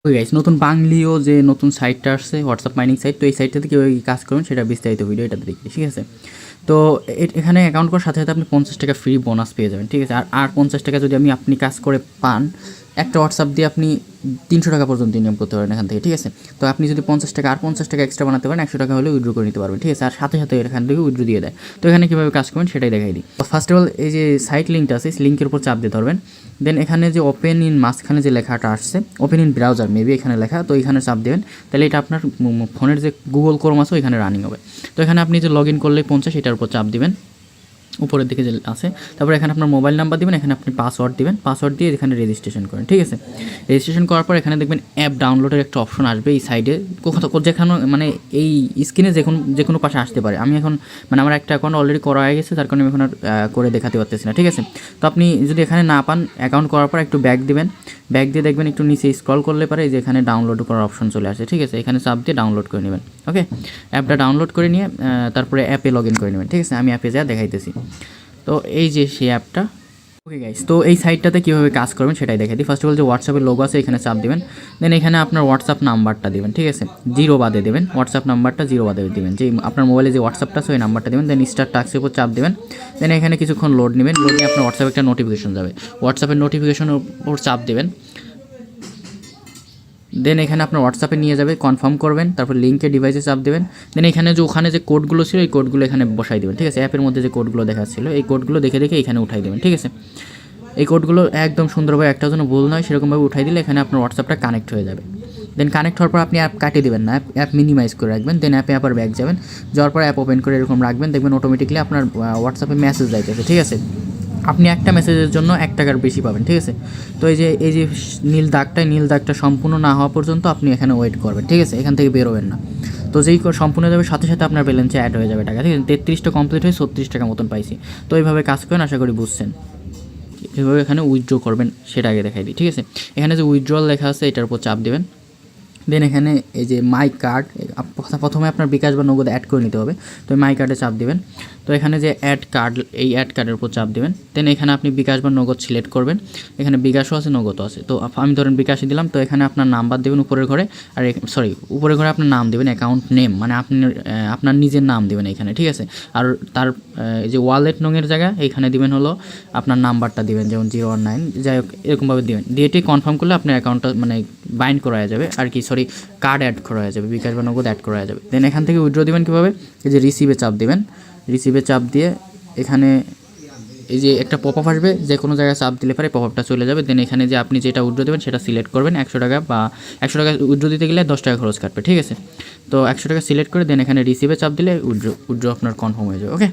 ওই গাইস নতুন বাংলিও যে নতুন সাইটটা আসছে হোয়াটসঅ্যাপ মাইনিং সাইট, তো এই সাইটটাতে কীভাবে কাজ করবেন সেটা বিস্তারিত ভিডিও এটাতে দেখি, ঠিক আছে। তো এখানে অ্যাকাউন্ট করার সাথে সাথে আপনি 50 টাকা ফ্রি বোনাস পেয়ে যাবেন, ঠিক আছে। আর 50 টাকা যদি আপনি কাজ করে পান, একটা হোয়াটসঅ্যাপ দিয়ে আপনি 300 টাকা পর্যন্ত ইনকাম করতে পারেন এখান থেকে, ঠিক আছে। তো আপনি যদি 50 টাকা আর 50 টাকা এক্সট্রা বানাতে পারেন, 100 টাকা হলে উইথড্র করে নিতে পারবেন, ঠিক আছে। আর সাথে সাথে এখান থেকে উইথড্র দিয়ে দেয়। তো এখানে কীভাবে কাজ করবেন সেটাই দেখাই দিই। তো ফার্স্ট অফ অল এই যে সাইট লিঙ্কটা আছে, লিঙ্কের উপর চাপ দিয়ে ধরবেন। দেন এখানে যে ওপেন ইন মাঝখানে যে লেখাটা আসছে, ওপেন ইন ব্রাউজার মেবি এখানে লেখা, তো এখানে চাপ দেবেন। তাহলে এটা আপনার ফোনের যে গুগল ক্রোম আছে ওইখানে রানিং হবে। তো এখানে আপনি যে লগ ইন করলেই 50 এটার উপর চাপ দিবেন, উপরের দিকে যে আছে। তারপর এখানে আপনার মোবাইল নাম্বার দিবেন, এখানে আপনি পাসওয়ার্ড দিবেন, পাসওয়ার্ড দিয়ে এখানে রেজিস্ট্রেশন করেন, ঠিক আছে। রেজিস্ট্রেশন করার পর এখানে দেখবেন অ্যাপ ডাউনলোডের একটা অপশন আসবে এই সাইডে, কোথাও যেখানে মানে এই স্ক্রিনে যে কোনো পাশে আসতে পারে। আমি এখন মানে আমার একটা অ্যাকাউন্ট অলরেডি করা হয়ে গেছে, তার কারণে আমি এখন আর করে দেখাতে পারতেছি না, ঠিক আছে। তো আপনি যদি এখানে না পান, অ্যাকাউন্ট করার পর একটু ব্যাক দিবেন, ব্যাক দিয়ে দেখবেন একটু নিচে স্ক্রল করলে পারে যে এখানে ডাউনলোড করার অপশন চলে আসে, ঠিক আছে। এখানে চাপ দিয়ে ডাউনলোড করে নেবেন, ওকে। অ্যাপটা ডাউনলোড করে নিয়ে তারপরে অ্যাপে লগ ইন করে নেবেন, ঠিক আছে। আমি অ্যাপে যা দেখাইতেছি। তো এই যে সেই অ্যাপটা, ওকে গাইস। তো এই সাইটটাতে কীভাবে কাজ করবেন সেটাই দেখাই দিই। ফার্স্ট অফ অল যে হোয়াটসঅ্যাপের লোগো আছে এখানে চাপ দেবেন। দেন এখানে আপনার হোয়াটসঅ্যাপ নাম্বারটা দেবেন, ঠিক আছে। 0 বাদে দেবেন, হোয়াটসঅ্যাপ নাম্বারটা 0 বাদে দেবেন, যে আপনার মোবাইলে যে হোয়াটসঅ্যাপটা আছে ওই নাম্বারটা দেবেন। দেন স্টার টাক্সের উপর চাপ দেবেন। দেন এখানে কিছুক্ষণ লোড নেবেন, লোড নিয়ে আপনার হোয়াটসঅ্যাপে একটা নোটিফিকেশন যাবে, হোয়াটসঅ্যাপের নোটিফিকেশনের উপর চাপ দেবেন। দেন এখানে আপনার হোয়াটসঅ্যাপে নিয়ে যাবে, কনফার্ম করবেন, তারপর লিঙ্কে ডিভাইসে চাপ দেবেন। দেন এখানে যে ওখানে যে কোডগুলো ছিল এই কোডগুলো এখানে বসাই দেবেন, ঠিক আছে। অ্যাপের মধ্যে যে কোডগুলো দেখাচ্ছিল এই কোডগুলো দেখে দেখে এখানে উঠাই দেবেন, ঠিক আছে। এই কোডগুলো একদম সুন্দরভাবে একটা জন্য ভুল নয় সেরকমভাবে উঠাই দিলে এখানে আপনার হোয়াটসঅ্যাপটা কানেক্ট হয়ে যাবে। দেন কানেক্ট হওয়ার পর আপনি অ্যাপ কাটিয়ে দেবেন না, অ্যাপ মিনিমাইজ করে রাখবেন। দেন অ্যাপে আবার ব্যাক যাবেন, যাওয়ার পর অ্যাপ ওপেন করে এরকম রাখবেন, দেখবেন অটোমেটিকলি আপনার হোয়াটসঅ্যাপে মেসেজ যাইতেছে, ঠিক আছে। আপনি একটা মেসেজের জন্য 1 টাকার বেশি পাবেন, ঠিক আছে। তো এই যে নীল দাগটা সম্পূর্ণ না হওয়া পর্যন্ত আপনি এখানে ওয়েট করবেন, ঠিক আছে। এখান থেকে বেরোবেন না। তো যেই সম্পূর্ণ যাবে সাথে সাথে আপনার ব্যালেন্সে অ্যাড হয়ে যাবে টাকা, ঠিক আছে। 33টা কমপ্লিট হয়ে 36 টাকা মতন পাইছি। তো এইভাবে কাজ করেন, আশা করি বুঝছেন। কীভাবে এখানে উইথড্র করবেন সেটা আগে দেখাই দিই, ঠিক আছে। এখানে যে উইথড্রল লেখা আছে এটার উপর চাপ দেবেন। দেন এখানে এই যে মাই কার্ড, প্রথমে আপনার বিকাশ বা নগদ অ্যাড করে নিতে হবে, তো মাই কার্ডে চাপ দেবেন। তো এখানে যে অ্যাড কার্ড, এই অ্যাড কার্ডের উপর চাপ দেবেন। দেন এখানে আপনি বিকাশ বা নগদ সিলেক্ট করবেন, এখানে বিকাশও আছে নগদও আছে। তো আমি ধরেন বিকাশে দিলাম, তো এখানে আপনার নাম্বার দেবেন উপরের ঘরে, আর উপরের ঘরে আপনার নাম দেবেন, অ্যাকাউন্ট নেম মানে আপনি আপনার নিজের নাম দেবেন এখানে, ঠিক আছে। আর তার এই যে ওয়ালেট নংয়ের জায়গা এইখানে দিবেন হলো আপনার নাম্বারটা দিবেন, যেমন 019 যাই হোক এরকমভাবে দিবেন। দিয়ে এটি কনফার্ম করলে আপনার অ্যাকাউন্টটা মানে বাইন্ড করা যাবে আর কি, কার্ড অ্যাড করা যাবে, বিকাশ বা নগদ অ্যাড করা যাবে। দেন এখান থেকে উইথড্র দেবেন কীভাবে, এই যে রিসিভে চাপ দেবেন, রিসিভে চাপ দিয়ে এখানে এই যে একটা পপ আপ আসবে, যে কোনো জায়গায় চাপ দিলে পারে পপ আপটা চলে যাবে। দেন এখানে যে আপনি যেটা উইথড্র দেবেন সেটা সিলেক্ট করবেন, 100 টাকা বা 100 টাকা উইথড্র দিতে গেলে 10 টাকা খরচ কাটবে, ঠিক আছে। তো 100 টাকা সিলেক্ট করে দেন এখানে রিসিভে চাপ দিলে উইথড্র আপনার কনফার্ম হয়ে যাবে, ওকে।